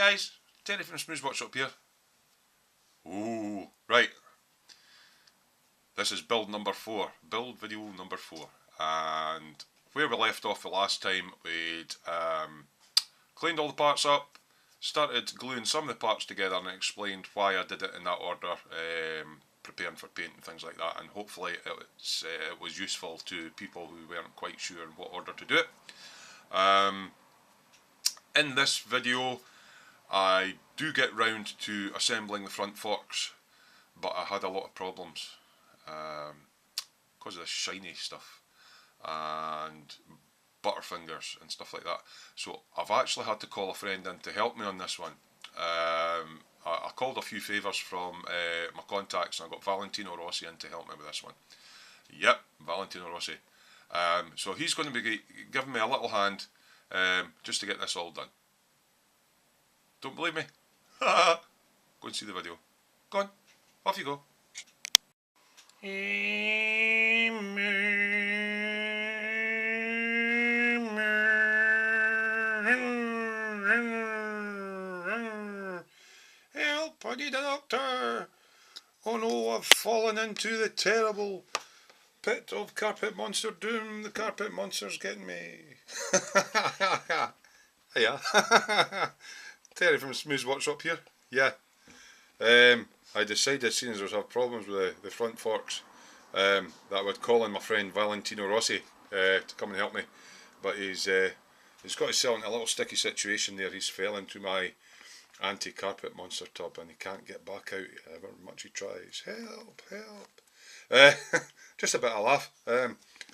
guys, Terry from Smooth Workshop here. Ooh, right. This is build number 4, build video number 4, and where we left off the last time, we'd cleaned all the parts up, started gluing some of the parts together, and explained why I did it in that order, preparing for paint and things like that, and hopefully it was useful to people who weren't quite sure in what order to do it. In this video I do get round to assembling the front forks, but I had a lot of problems because of the shiny stuff and butterfingers and stuff like that. So I've actually had to call a friend in to help me on this one. I called a few favours from my contacts, and I got Valentino Rossi in to help me with this one. Yep, Valentino Rossi. So he's going to be giving me a little hand just to get this all done. Don't believe me? Go and see the video. Go on, off you go. Help, I need a doctor. Oh no, I've fallen into the terrible pit of carpet monster doom. The carpet monster's getting me. Yeah. Terry from Smooth Workshop here. Yeah. I decided, seeing as I was having problems with the front forks, that I would call in my friend Valentino Rossi to come and help me. But he's got himself in a little sticky situation there. He's fell into my anti-carpet monster tub and he can't get back out however much he tries. Help, help. Just a bit of laugh.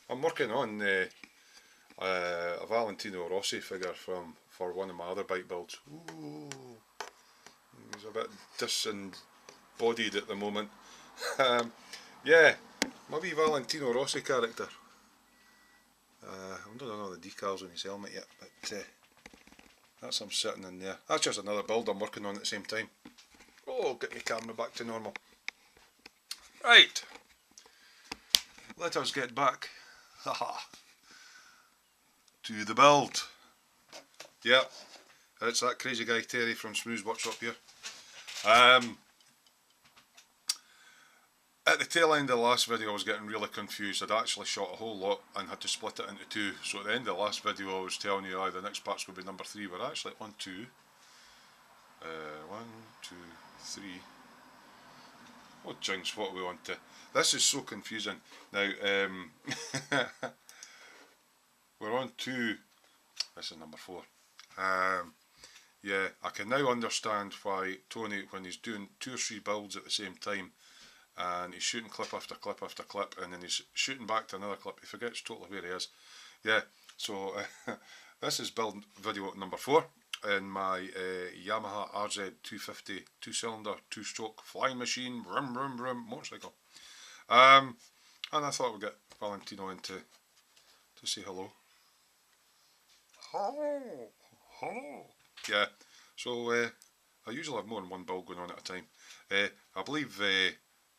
I'm working on a Valentino Rossi figure for one of my other bike builds. Ooh, he's a bit disembodied at the moment. Yeah, my wee Valentino Rossi character. I don't know the decals on his helmet yet, but that's him sitting in there. That's just another build I'm working on at the same time. Oh, get my camera back to normal. Right, let us get back to the build. Yep, it's that crazy guy Terry from Smooth Workshop here. At the tail end of the last video I was getting really confused. I'd actually shot a whole lot and had to split it into 2. So at the end of the last video I was telling you the next parts would be number 3. We're actually at 1, 2. 1, 2, 3. Oh jinx, what are we on to? This is so confusing. Now, we're on to, this is number 4. Yeah, I can now understand why Tony, when he's doing 2 or 3 builds at the same time, and he's shooting clip after clip after clip, and then he's shooting back to another clip, he forgets totally where he is. Yeah, so this is build video number 4 in my Yamaha RZ250 2-cylinder 2-stroke flying machine vroom vroom vroom motorcycle. And I thought we'd get Valentino in to say hello. Hello, hello. Yeah, so I usually have more than one build going on at a time. I believe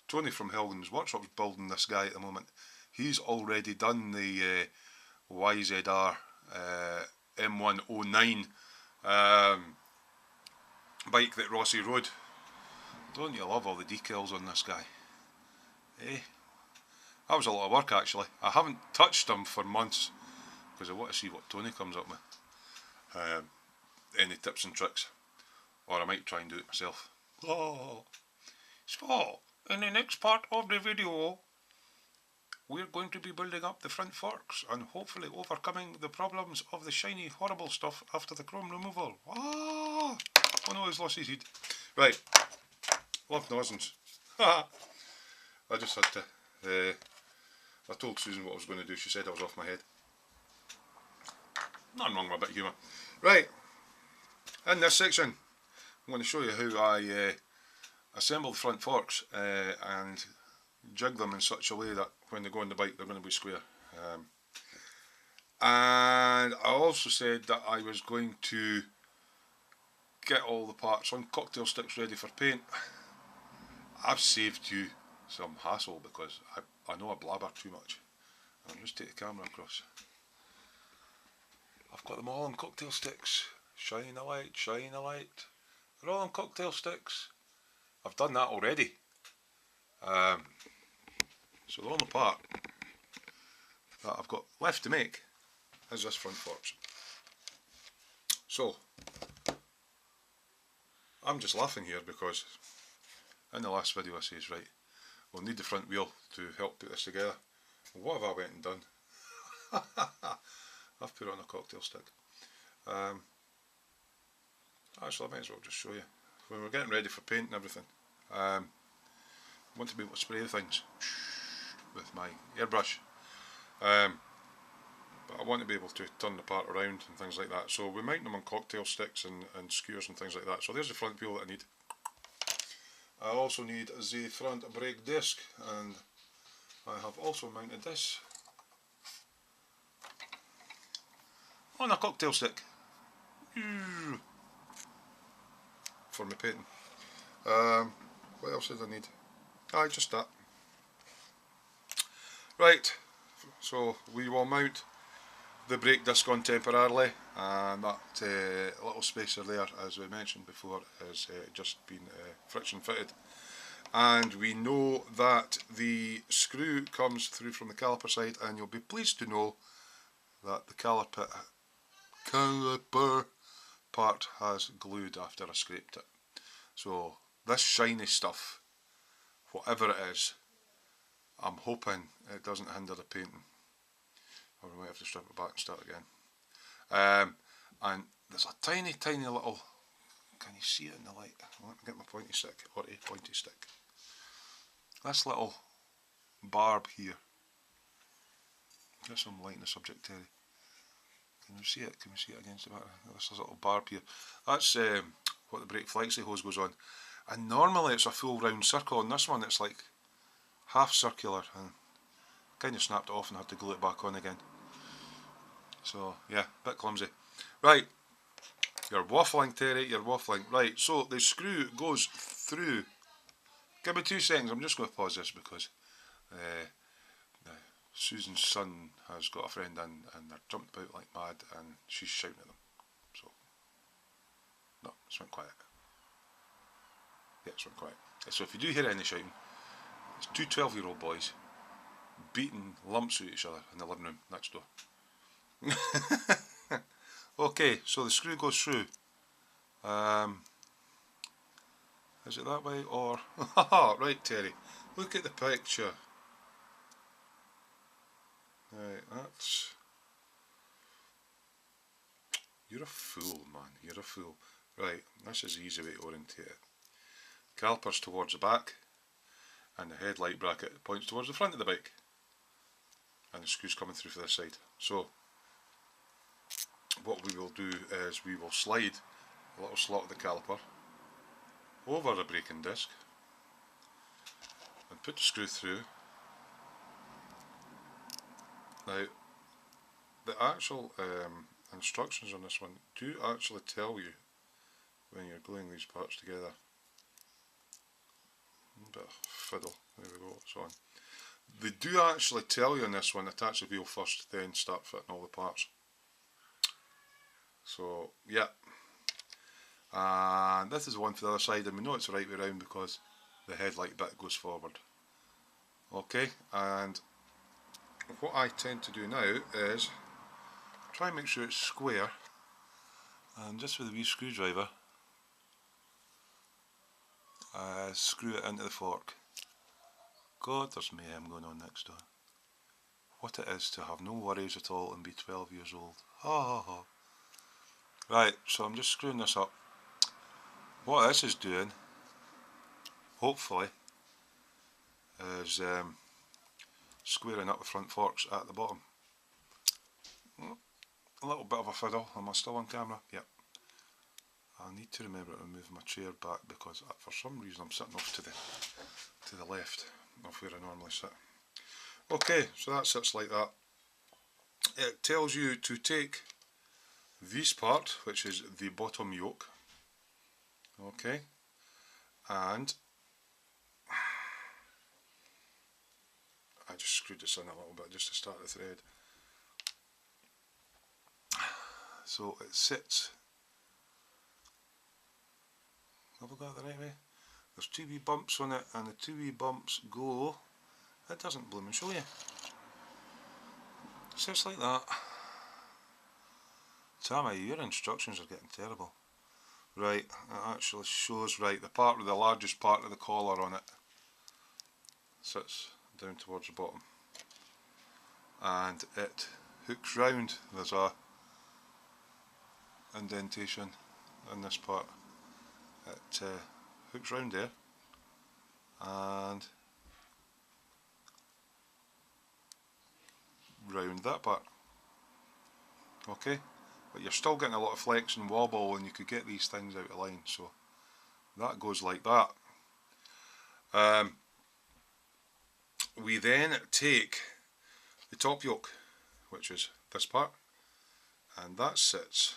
Tony from Hilden's Workshop's building this guy at the moment. He's already done the YZR M109 bike that Rossi rode. Don't you love all the decals on this guy? Eh? That was a lot of work actually. I haven't touched him for months because I want to see what Tony comes up with. Any tips and tricks, or I might try and do it myself. Oh. So, in the next part of the video, we're going to be building up the front forks and hopefully overcoming the problems of the shiny horrible stuff after the chrome removal. Ah! Oh no, he's lost his heat. Right, love nonsense. I just had to, I told Susan what I was going to do, she said I was off my head. Nothing wrong with a bit of humour. Right, in this section I'm going to show you how I assemble the front forks and jig them in such a way that when they go on the bike they're going to be square. And I also said that I was going to get all the parts on cocktail sticks ready for paint. I've saved you some hassle because I know I blabber too much. I'll just take the camera across. I've got them all on cocktail sticks. Shine a light, shine a light. they're all on cocktail sticks. I've done that already. So the only part that I've got left to make is this front forks. So I'm just laughing here because in the last video I says, right, we'll need the front wheel to help put this together. Well, what have I went and done? I've put it on a cocktail stick. Actually, I might as well just show you. When we're getting ready for paint and everything, I want to be able to spray the things with my airbrush. But I want to be able to turn the part around and things like that. So we mount them on cocktail sticks and skewers and things like that. So there's the front wheel that I need. I also need the front brake disc, and I have also mounted this on a cocktail stick for my painting. What else did I need? Just that. Right, so we will mount the brake disc on temporarily, and that little spacer there, as we mentioned before, has just been friction fitted. And we know that the screw comes through from the caliper side, and you'll be pleased to know that the caliper part has glued after I scraped it. So this shiny stuff, whatever it is, I'm hoping it doesn't hinder the painting, or we might have to strip it back and start again. And there's a tiny little, can you see it in the light? Let me get my pointy stick, or a pointy stick. This little barb here. Get some light in the subject, Terry. Can you see it? Can we see it against the back? This little barb here. That's what the brake flexi hose goes on. And normally it's a full round circle. On this one it's like half circular, and kind of snapped it off and had to glue it back on again. So yeah, a bit clumsy. Right, you're waffling, Terry, you're waffling. Right, so the screw goes through. Give me 2 seconds, I'm just going to pause this because Susan's son has got a friend in and they're jumped about like mad and she's shouting at them. So, no, it's went quiet. Yeah, it's went quiet. So if you do hear any shouting, it's 2 12-year-old boys beating lumps at each other in the living room next door. Okay, so the screw goes through. Is it that way or... Right, Terry, look at the picture. Right, that's... You're a fool, man, you're a fool. Right, this is the easy way to orientate it. Calipers towards the back, and the headlight bracket points towards the front of the bike. And the screw's coming through for this side. So, what we will do is we will slide a little slot of the caliper over the braking disc and put the screw through. Now, the actual instructions on this one do actually tell you when you're gluing these parts together. A bit of fiddle, there we go, it's on. They do actually tell you on this one, attach the wheel first, then start fitting all the parts. So, yeah. And this is one for the other side, and we know it's the right way around because the headlight bit goes forward. Okay, and what I tend to do now is try and make sure it's square, and just with a wee screwdriver, screw it into the fork. God, there's mayhem going on next door. What it is to have no worries at all and be 12 years old. Ha ha ha. Right, so I'm just screwing this up. What this is doing, hopefully, is squaring up the front forks at the bottom. A little bit of a fiddle. Am I still on camera? Yep. I need to remember to move my chair back because for some reason I'm sitting off to the left of where I normally sit. Okay, so that sits like that. It tells you to take this part, which is the bottom yoke, okay, and I just screwed this in a little bit just to start the thread. So it sits Have I got it the right way? There's 2 wee bumps on it, and the 2 wee bumps go, it doesn't bloom and show you. So it's like that. Tamiya, your instructions are getting terrible. Right, it actually shows, right, the largest part of the collar on it sits down towards the bottom, and it hooks round. There's a indentation in this part. It hooks round there and round that part. Okay, but you're still getting a lot of flex and wobble, and you could get these things out of line, so that goes like that. We then take the top yoke, which is this part, and that sits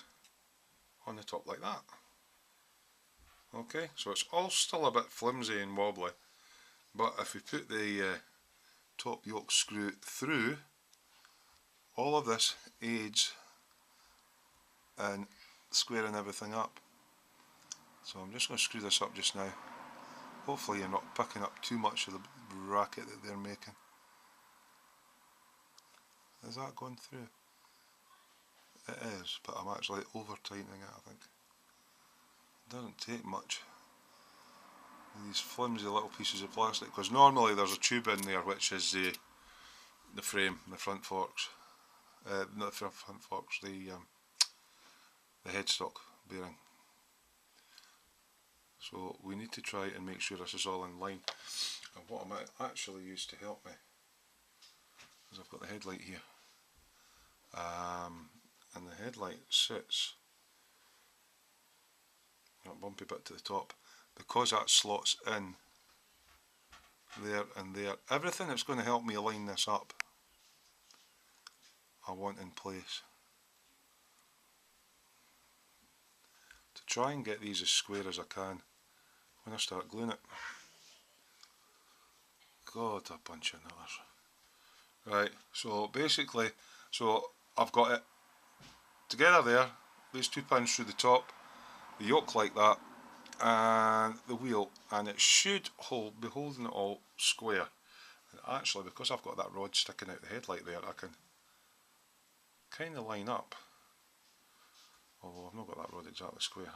on the top like that. Okay, so it's all still a bit flimsy and wobbly, but if we put the top yoke screw through, all of this aids in squaring everything up. So I'm just going to screw this up just now. Hopefully you're not picking up too much of the racket that they're making. Is that going through? It is, but I'm actually over tightening it, I think. It doesn't take much. These flimsy little pieces of plastic, because normally there's a tube in there which is the frame, the front forks. Not the front forks, the headstock bearing. So we need to try and make sure this is all in line. And what I might actually use to help me is I've got the headlight here, and the headlight sits that bumpy bit to the top, because that slots in there and there. Everything that's going to help me line this up I want in place to try and get these as square as I can when I start gluing it. God, a bunch of nutters. Right, so basically, so I've got it together there, these 2 pins through the top, the yoke like that, and the wheel, and it should be holding it all square. And actually, because I've got that rod sticking out the headlight there, I can kind of line up, although I've not got that rod exactly square,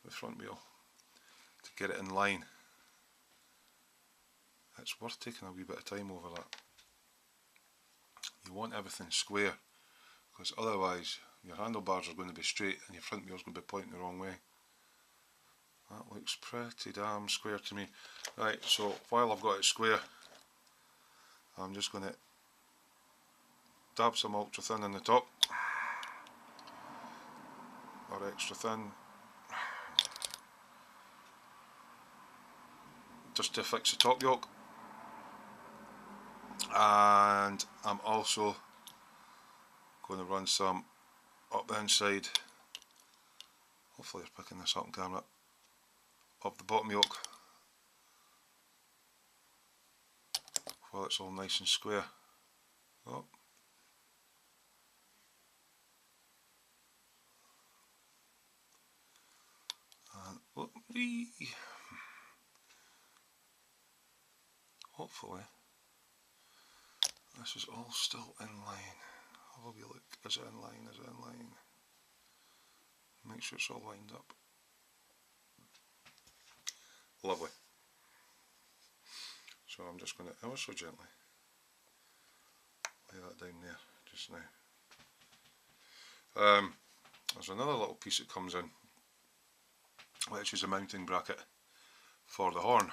the front wheel, to get it in line. It's worth taking a wee bit of time over that. You want everything square, because otherwise your handlebars are going to be straight and your front wheel's going to be pointing the wrong way. That looks pretty damn square to me. Right, so while I've got it square, I'm just going to dab some ultra thin on the top, or extra thin, just to fix the top yoke. And I'm also going to run some up the inside, hopefully you're picking this up on camera, of the bottom yoke, while it's all nice and square. Oh. And hopefully this is all still in line. Have a wee look. Is it in line? Is it in line? Make sure it's all lined up. Lovely. So I'm just going to ever so gently lay that down there just now. There's another little piece that comes in, which is a mounting bracket for the horn.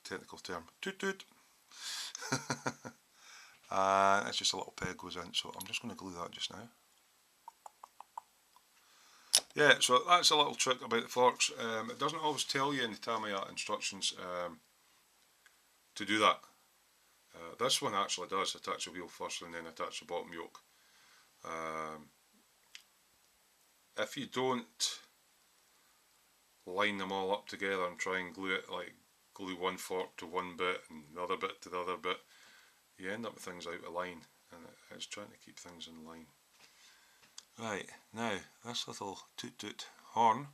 Technical term, toot toot. It's just a little peg goes in, so I'm just going to glue that just now. Yeah, so that's a little trick about the forks. It doesn't always tell you in the Tamiya instructions to do that. This one actually does attach the wheel first and then attach the bottom yoke. If you don't line them all up together and try and glue it, like glue one fork to one bit and the other bit to the other bit, you end up with things out of line, and it's trying to keep things in line. Right, now this little toot toot horn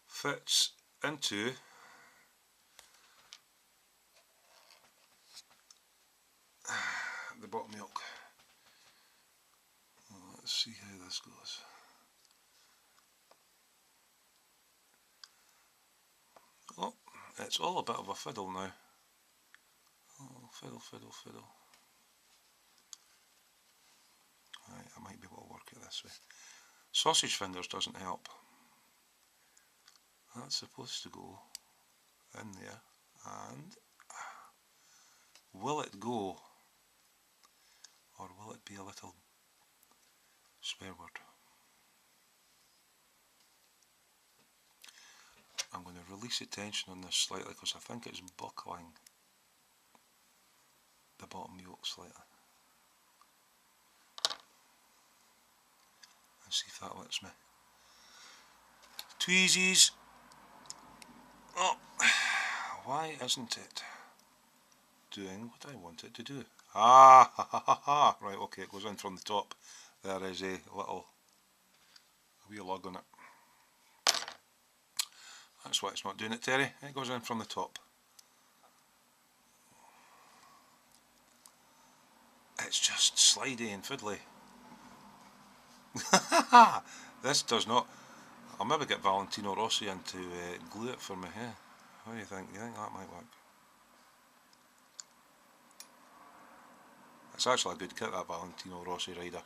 fits into the bottom yoke. Let's see how this goes. Oh, it's all a bit of a fiddle now. Oh, fiddle, fiddle, fiddle. Right, I might be able to work it this way. Sausage fingers doesn't help. That's supposed to go in there, and will it go, or will it be a little swear word? I'm going to release the tension on this slightly because I think it's buckling the bottom yoke slightly. And see if that lets me. Tweezies! Oh, why isn't it doing what I want it to do? Ah, ha ha ha ha! Right, okay, it goes in from the top. There is a wee lug on it. That's why it's not doing it, Terry. It goes in from the top. It's just slidey and fiddly. This does not. I'll maybe get Valentino Rossi in to glue it for me here. What do you think? You think that might work? It's actually a good kit, that Valentino Rossi rider.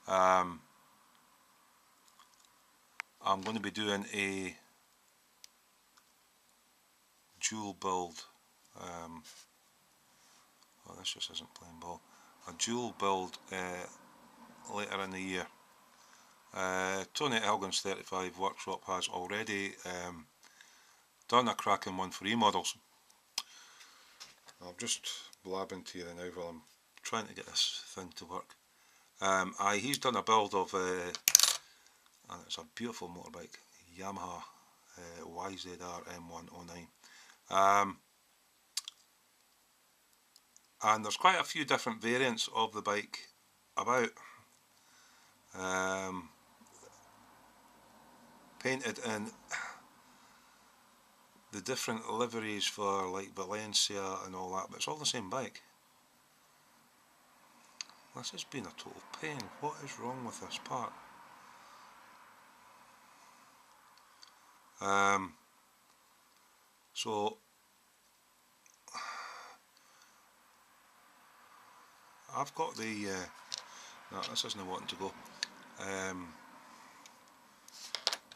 I'm going to be doing a dual build. Oh, this just isn't playing ball. A dual build later in the year. Tony at Elgin's 35 Workshop has already done a cracking one for e-models. I'm just blabbing to you now while I'm trying to get this thing to work. He's done a build of, and it's a beautiful motorbike, Yamaha RZ250 M109. And there's quite a few different variants of the bike about. Painted in the different liveries for like Valencia and all that, but it's all the same bike. This has been a total pain. What is wrong with this part? So I've got the no, this isn't wanting to go.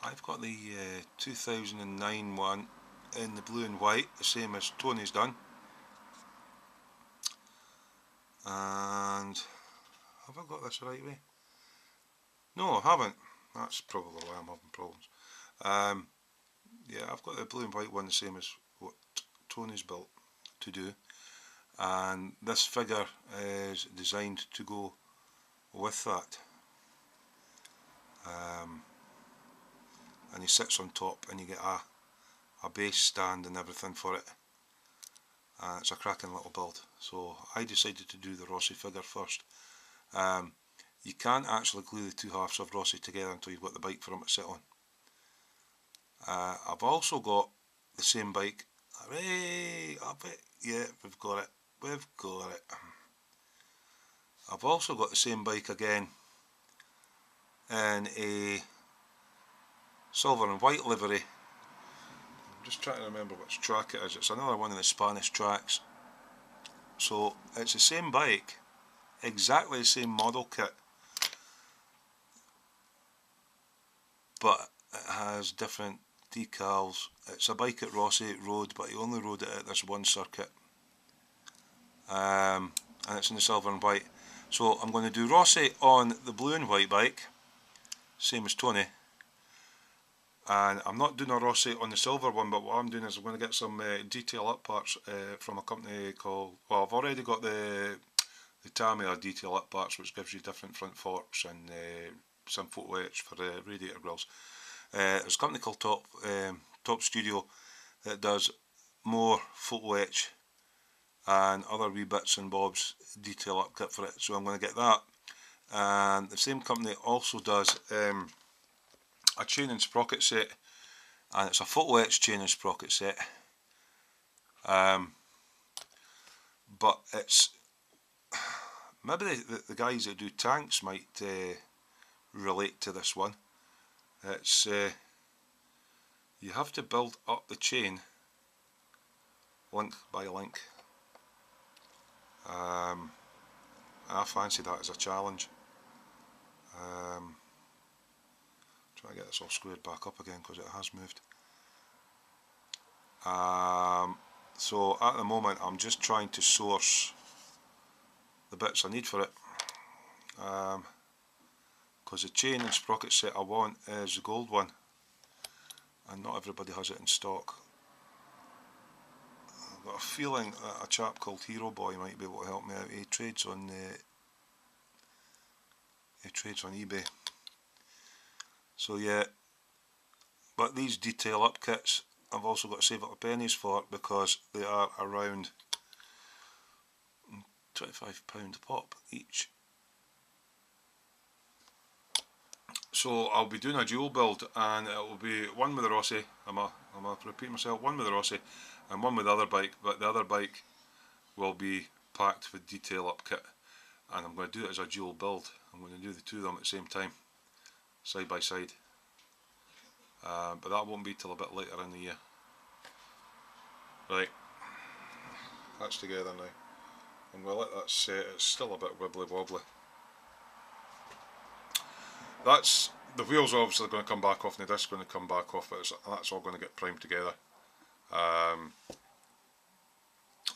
I've got the 2009 one in the blue and white, the same as Tony's done. And have I got this the right way? No, I haven't. That's probably why I'm having problems. Yeah, I've got the blue and white one, the same as what Tony's built to do. And this figure is designed to go with that. And he sits on top, and you get a base stand and everything for it. It's a cracking little build. So I decided to do the Rossi figure first. You can't actually glue the two halves of Rossi together until you've got the bike for him to sit on. I've also got the same bike. Hooray! Yeah, we've got it. We've got it. I've also got the same bike again in a silver and white livery. I'm just trying to remember which track it is. It's another one of the Spanish tracks. So it's the same bike, exactly the same model kit, but it has different decals. It's a bike at Rossi rode, but he only rode it at this one circuit, and it's in the silver and white. So I'm going to do Rossi on the blue and white bike, same as Tony. And I'm not doing a Rossi on the silver one, but what I'm doing is I'm going to get some detail up parts from a company called, well, I've already got the Tamiya detail up parts, which gives you different front forks and some photo etch for the radiator grills. There's a company called Top Studio that does more photo etch and other wee bits and bobs detail up kit for it, so I'm going to get that. and the same company also does a chain and sprocket set, and it's a photo etched chain and sprocket set, but it's maybe the guys that do tanks might relate to this one. It's you have to build up the chain link by link. I fancy that as a challenge. Try to get this all squared back up again because it has moved. So at the moment I'm just trying to source the bits I need for it, because the chain and sprocket set I want is the gold one, and not everybody has it in stock. I've got a feeling that a chap called Hero Boy might be able to help me out. He trades on eBay. So yeah, but these detail up kits I've also got to save up the pennies for, because they are around £25 a pop each. So I'll be doing a dual build, and it will be one with the Rossi. I'm a repeat myself, one with the Rossi and one with the other bike, but the other bike will be packed with detail up kit, and I'm going to do it as a dual build. I'm going to do the two of them at the same time, side by side, but that won't be till a bit later in the year. Right, that's together now, and we'll let that set. It's still a bit wibbly wobbly. That's the wheels are obviously going to come back off, and the disc's going to come back off, but that's all going to get primed together.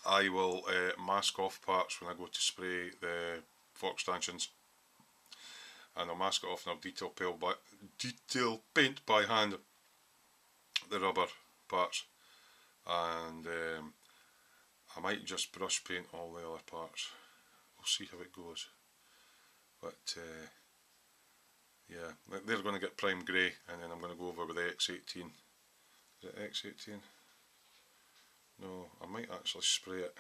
I will mask off parts when I go to spray the fork stanchions, and I'll mask it off, and I'll detail paint by hand the rubber parts, and I might just brush paint all the other parts. We'll see how it goes, but yeah, they're going to get prime grey, and then I'm going to go over with the X18. Is it X18? No, I might actually spray it.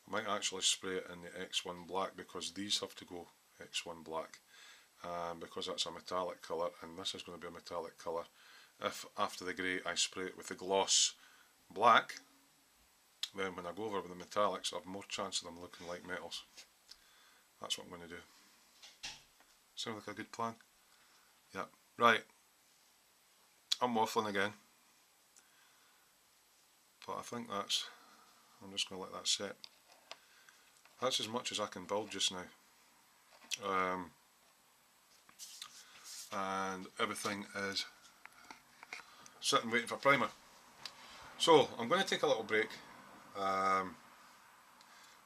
I might actually spray it in the X1 black, because these have to go X1 black, because that's a metallic colour, and this is going to be a metallic colour. If after the grey I spray it with the gloss black, then when I go over with the metallics I have more chance of them looking like metals. That's what I'm going to do. Sound like a good plan? Yeah. Right, I'm waffling again, but I think I'm just going to let that set. That's as much as I can build just now, and everything is sitting waiting for primer. So I'm going to take a little break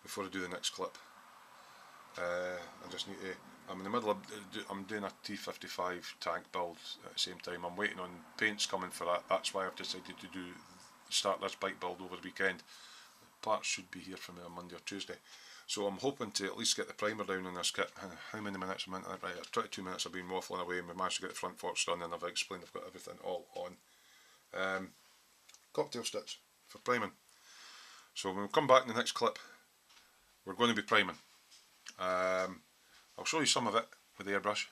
before I do the next clip. I just need to, I'm in the middle of, I'm doing a T55 tank build at the same time. I'm waiting on paints coming for that. That's why I've decided to start this bike build over the weekend. The parts should be here for me on Monday or Tuesday. So I'm hoping to at least get the primer down on this kit. How many minutes am I in? Right, 22 minutes I've been waffling away, and we managed to get the front forks done, and I've explained I've got everything all on. Cocktail sticks for priming. So when we come back in the next clip, we're going to be priming. I'll show you some of it with the airbrush.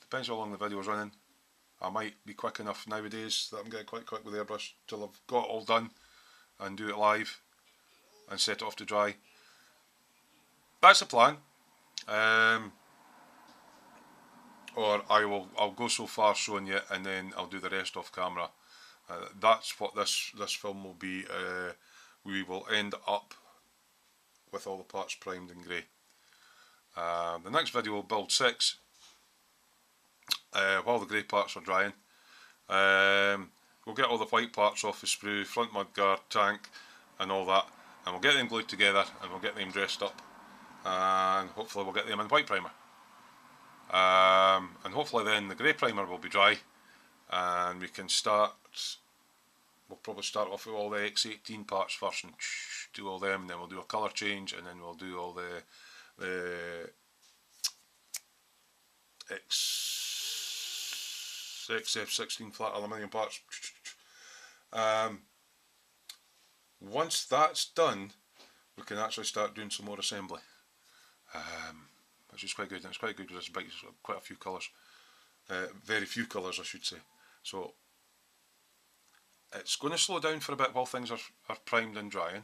Depends how long the video is running. I might be quick enough nowadays that I'm getting quite quick with the airbrush till I've got it all done and do it live and set it off to dry. That's the plan. Or I'll go so far showing you, and then I'll do the rest off camera. That's what this film will be. We will end up with all the parts primed in grey. The next video will build 6 while the grey parts are drying. We'll get all the white parts off the sprue, front mudguard, tank and all that, and we'll get them glued together, and we'll get them dressed up, and hopefully we'll get them in white primer. And hopefully then the grey primer will be dry, and we can start. We'll probably start off with all the X18 parts first and do all them, and then we'll do a colour change, and then we'll do all the XF16 flat aluminium parts. Once that's done, we can actually start doing some more assembly. which is quite good. And it's quite good because this bike's got quite a few colours, very few colours I should say. So it's going to slow down for a bit while things are primed and drying,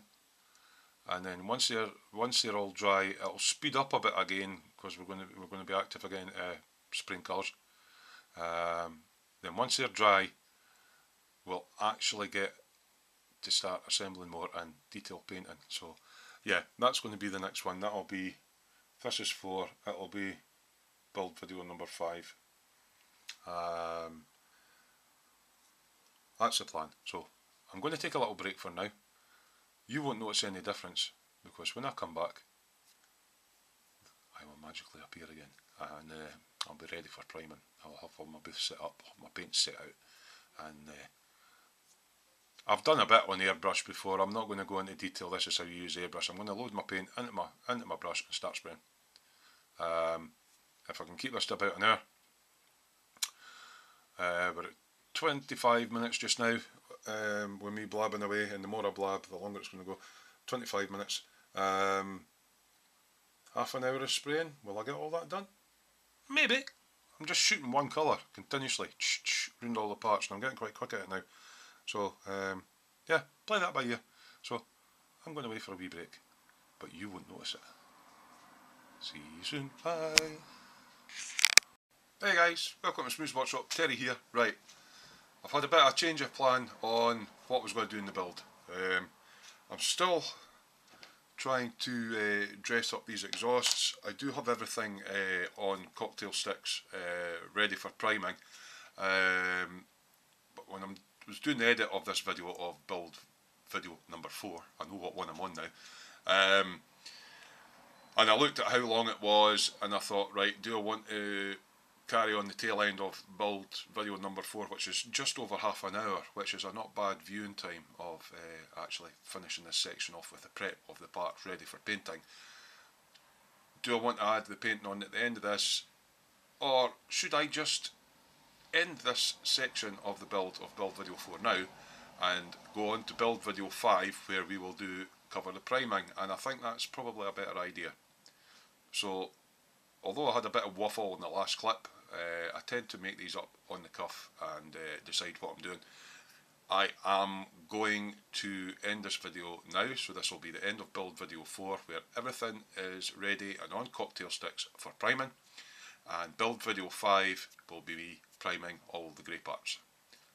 and then once they're all dry, it'll speed up a bit again because we're going to be active again, spraying colours. Then once they're dry, we'll actually get to start assembling more and detail painting. So yeah, that's going to be the next one. That'll be, if this is 4, it'll be build video number 5. That's the plan. So I'm going to take a little break for now. You won't notice any difference because when I come back, I will magically appear again, and I'll be ready for priming. I'll have all my booth set up, my paint set out, and I've done a bit on airbrush before. I'm not going to go into detail. This is how you use airbrush. I'm going to load my paint into my brush and start spraying. If I can keep this to about an hour, we're at 25 minutes just now, with me blabbing away, and the more I blab, the longer it's going to go. 25 minutes. Half an hour of spraying. Will I get all that done? Maybe. I'm just shooting one colour continuously, round all the parts, and I'm getting quite quick at it now. So yeah, play that by ear. So I'm going to wait for a wee break, but you won't notice it. See you soon. Bye. Hey guys, welcome to Smooth's Workshop. Terry here. Right, I've had a bit of a change of plan on what I was going to do in the build. I'm still trying to dress up these exhausts. I do have everything on cocktail sticks ready for priming, but when I was doing the edit of this video of build video number 4, I know what one I'm on now, and I looked at how long it was and I thought, right, do I want to carry on the tail end of build video number 4, which is just over half an hour, which is a not bad viewing time of actually finishing this section off with the prep of the parts ready for painting. Do I want to add the painting on at the end of this, or should I just end this section of the build of build video 4 now and go on to build video 5, where we will cover the priming? And I think that's probably a better idea. So although I had a bit of waffle in the last clip, I tend to make these up on the cuff and decide what I'm doing. I am going to end this video now, so this will be the end of build video 4, where everything is ready and on cocktail sticks for priming, and build video 5 will be priming all the grey parts.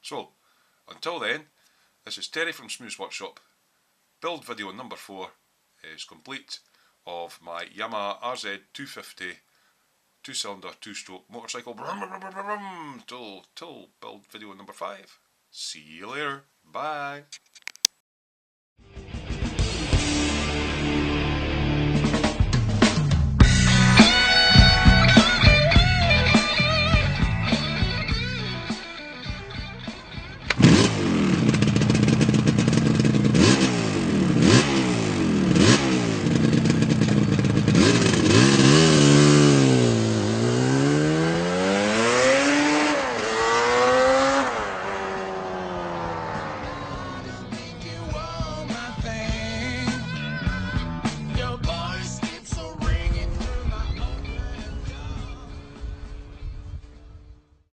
So until then, this is Terry from Smooth's Workshop. Build video number 4 is complete of my Yamaha RZ250 2-cylinder 2-stroke motorcycle. Till build video number 5. See you later. Bye.